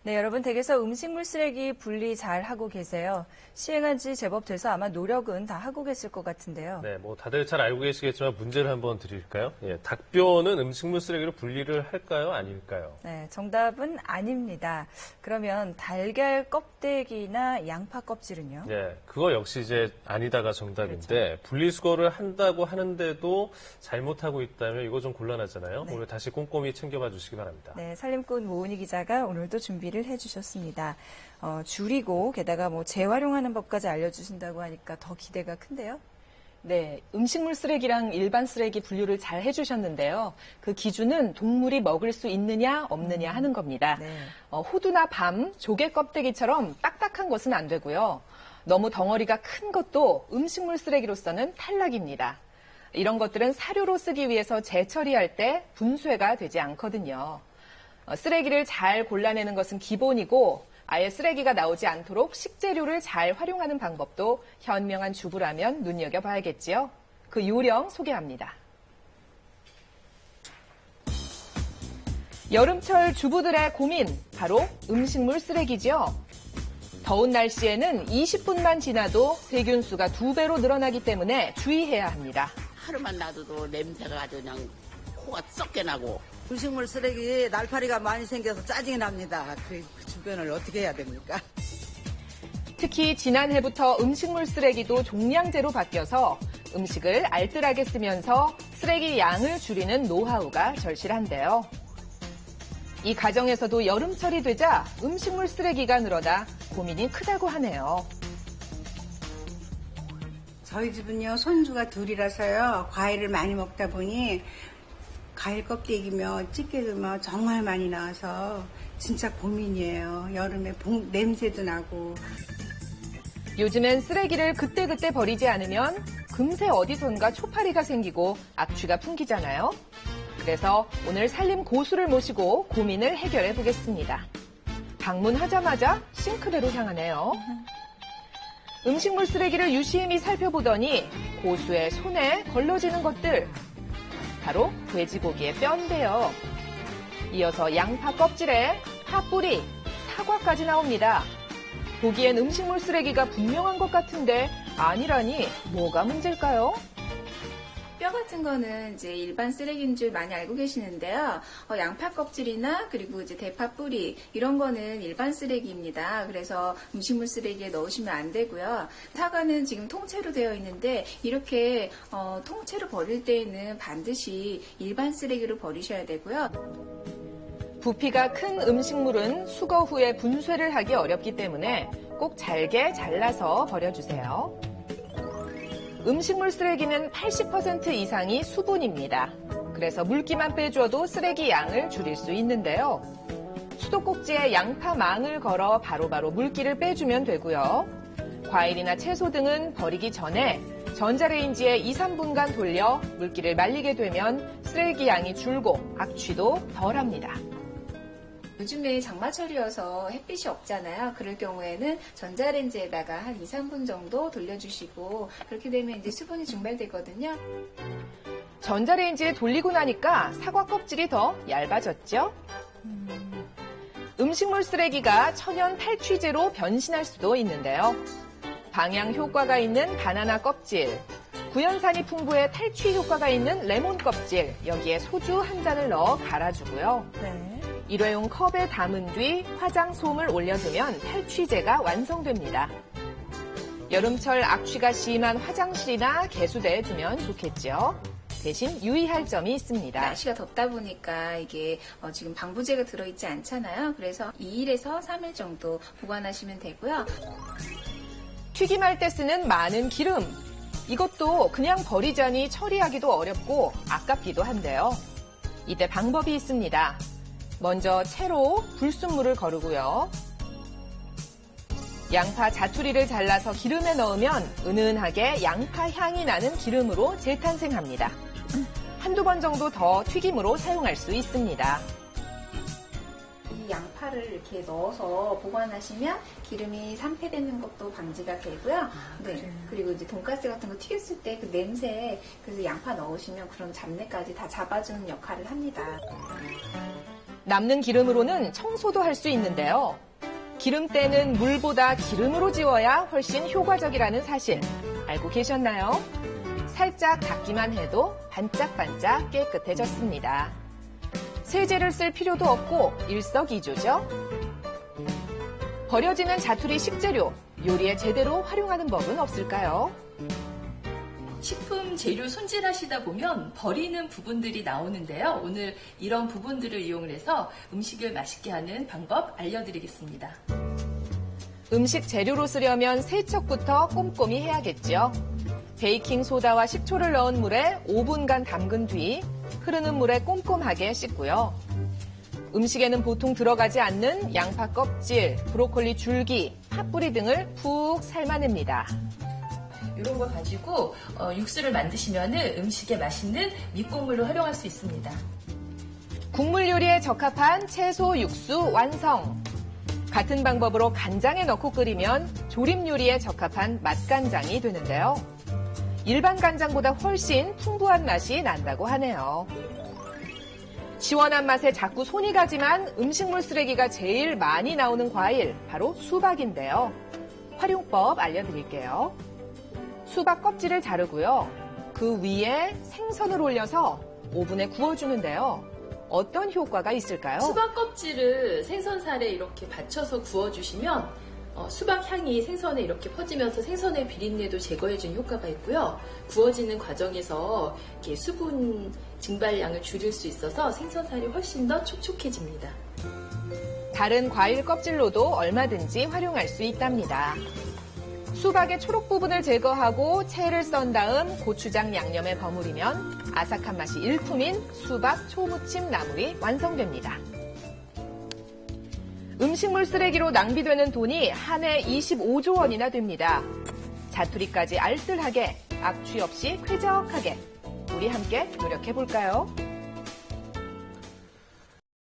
네, 여러분 댁에서 음식물 쓰레기 분리 잘 하고 계세요. 시행한 지 제법 돼서 아마 노력은 다 하고 계실 것 같은데요. 네, 다들 잘 알고 계시겠지만 문제를 한번 드릴까요? 예, 닭뼈는 음식물 쓰레기로 분리를 할까요? 아닐까요? 네, 정답은 아닙니다. 그러면 달걀 껍데기나 양파 껍질은요? 네, 그거 역시 이제 아니다가 정답인데 그렇죠. 분리수거를 한다고 하는데도 잘못하고 있다면 이거 좀 곤란하잖아요. 네. 오늘 다시 꼼꼼히 챙겨봐 주시기 바랍니다. 네, 살림꾼 모은희 기자가 오늘도 준비를 해주셨습니다. 줄이고 게다가 재활용하는 법까지 알려주신다고 하니까 더 기대가 큰데요. 네, 음식물 쓰레기랑 일반 쓰레기 분류를 잘 해주셨는데요. 그 기준은 동물이 먹을 수 있느냐 없느냐 하는 겁니다. 네. 호두나 밤, 조개 껍데기처럼 딱딱한 것은 안 되고요. 너무 덩어리가 큰 것도 음식물 쓰레기로서는 탈락입니다. 이런 것들은 사료로 쓰기 위해서 재처리할 때 분쇄가 되지 않거든요. 쓰레기를 잘 골라내는 것은 기본이고 아예 쓰레기가 나오지 않도록 식재료를 잘 활용하는 방법도 현명한 주부라면 눈여겨봐야겠지요. 그 요령 소개합니다. 여름철 주부들의 고민, 바로 음식물 쓰레기죠. 더운 날씨에는 20분만 지나도 세균수가 2배로 늘어나기 때문에 주의해야 합니다. 하루만 놔둬도 냄새가 아주 그냥 코가 썩게 나고. 음식물 쓰레기 날파리가 많이 생겨서 짜증이 납니다. 그 주변을 어떻게 해야 됩니까? 특히 지난해부터 음식물 쓰레기도 종량제로 바뀌어서 음식을 알뜰하게 쓰면서 쓰레기 양을 줄이는 노하우가 절실한데요. 이 과정에서도 여름철이 되자 음식물 쓰레기가 늘어나 고민이 크다고 하네요. 저희 집은요, 손주가 둘이라서요, 과일을 많이 먹다 보니 과일 껍데기며 찌개며 정말 많이 나와서 진짜 고민이에요. 여름에 냄새도 나고. 요즘엔 쓰레기를 그때그때 버리지 않으면 금세 어디선가 초파리가 생기고 악취가 풍기잖아요. 그래서 오늘 살림 고수를 모시고 고민을 해결해 보겠습니다. 방문하자마자 싱크대로 향하네요. 음식물 쓰레기를 유심히 살펴보더니 고수의 손에 걸러지는 것들. 바로 돼지고기의 뼈인데요. 이어서 양파 껍질에 파뿌리, 사과까지 나옵니다. 보기엔 음식물 쓰레기가 분명한 것 같은데 아니라니 뭐가 문제일까요? 뼈 같은 거는 이제 일반 쓰레기인 줄 많이 알고 계시는데요. 양파 껍질이나 그리고 이제 대파 뿌리 이런 거는 일반 쓰레기입니다. 그래서 음식물 쓰레기에 넣으시면 안 되고요. 사과는 지금 통째로 되어 있는데 이렇게 통째로 버릴 때에는 반드시 일반 쓰레기로 버리셔야 되고요. 부피가 큰 음식물은 수거 후에 분쇄를 하기 어렵기 때문에 꼭 잘게 잘라서 버려주세요. 음식물 쓰레기는 80% 이상이 수분입니다. 그래서 물기만 빼줘도 쓰레기 양을 줄일 수 있는데요. 수도꼭지에 양파 망을 걸어 바로바로 물기를 빼주면 되고요. 과일이나 채소 등은 버리기 전에 전자레인지에 2, 3분간 돌려 물기를 말리게 되면 쓰레기 양이 줄고 악취도 덜합니다. 요즘에 장마철이어서 햇빛이 없잖아요. 그럴 경우에는 전자레인지에다가 한 2, 3분 정도 돌려주시고 그렇게 되면 이제 수분이 증발되거든요. 전자레인지에 돌리고 나니까 사과 껍질이 더 얇아졌죠? 음식물 쓰레기가 천연 탈취제로 변신할 수도 있는데요. 방향 효과가 있는 바나나 껍질, 구연산이 풍부해 탈취 효과가 있는 레몬 껍질, 여기에 소주 한 잔을 넣어 갈아주고요. 네. 일회용 컵에 담은 뒤 화장솜을 올려두면 탈취제가 완성됩니다. 여름철 악취가 심한 화장실이나 개수대에 두면 좋겠죠. 대신 유의할 점이 있습니다. 날씨가 덥다 보니까 이게 지금 방부제가 들어있지 않잖아요. 그래서 2일에서 3일 정도 보관하시면 되고요. 튀김할 때 쓰는 많은 기름. 이것도 그냥 버리자니 처리하기도 어렵고 아깝기도 한데요. 이때 방법이 있습니다. 먼저 채로 불순물을 거르고요. 양파 자투리를 잘라서 기름에 넣으면 은은하게 양파 향이 나는 기름으로 재탄생합니다. 한두 번 정도 더 튀김으로 사용할 수 있습니다. 이 양파를 이렇게 넣어서 보관하시면 기름이 산패되는 것도 방지가 되고요. 네. 그리고 이제 돈가스 같은 거 튀겼을 때 그 냄새, 그래서 양파 넣으시면 그런 잡내까지 다 잡아주는 역할을 합니다. 남는 기름으로는 청소도 할 수 있는데요. 기름때는 물보다 기름으로 지워야 훨씬 효과적이라는 사실 알고 계셨나요? 살짝 닦기만 해도 반짝반짝 깨끗해졌습니다. 세제를 쓸 필요도 없고 일석이조죠. 버려지는 자투리 식재료, 요리에 제대로 활용하는 법은 없을까요? 식품 재료 손질하시다 보면 버리는 부분들이 나오는데요. 오늘 이런 부분들을 이용해서 음식을 맛있게 하는 방법 알려드리겠습니다. 음식 재료로 쓰려면 세척부터 꼼꼼히 해야겠죠. 베이킹 소다와 식초를 넣은 물에 5분간 담근 뒤 흐르는 물에 꼼꼼하게 씻고요. 음식에는 보통 들어가지 않는 양파 껍질, 브로콜리 줄기, 팥뿌리 등을 푹 삶아냅니다. 이런 거 가지고 육수를 만드시면 음식에 맛있는 밑국물로 활용할 수 있습니다. 국물 요리에 적합한 채소 육수 완성! 같은 방법으로 간장에 넣고 끓이면 조림 요리에 적합한 맛간장이 되는데요. 일반 간장보다 훨씬 풍부한 맛이 난다고 하네요. 시원한 맛에 자꾸 손이 가지만 음식물 쓰레기가 제일 많이 나오는 과일, 바로 수박인데요. 활용법 알려드릴게요. 수박 껍질을 자르고요. 그 위에 생선을 올려서 오븐에 구워주는데요. 어떤 효과가 있을까요? 수박 껍질을 생선살에 이렇게 받쳐서 구워주시면 수박 향이 생선에 이렇게 퍼지면서 생선의 비린내도 제거해주는 효과가 있고요. 구워지는 과정에서 이렇게 수분 증발량을 줄일 수 있어서 생선살이 훨씬 더 촉촉해집니다. 다른 과일 껍질로도 얼마든지 활용할 수 있답니다. 수박의 초록 부분을 제거하고 채를 썬 다음 고추장 양념에 버무리면 아삭한 맛이 일품인 수박 초무침 나물이 완성됩니다. 음식물 쓰레기로 낭비되는 돈이 한 해 25조 원이나 됩니다. 자투리까지 알뜰하게, 악취 없이 쾌적하게 우리 함께 노력해볼까요?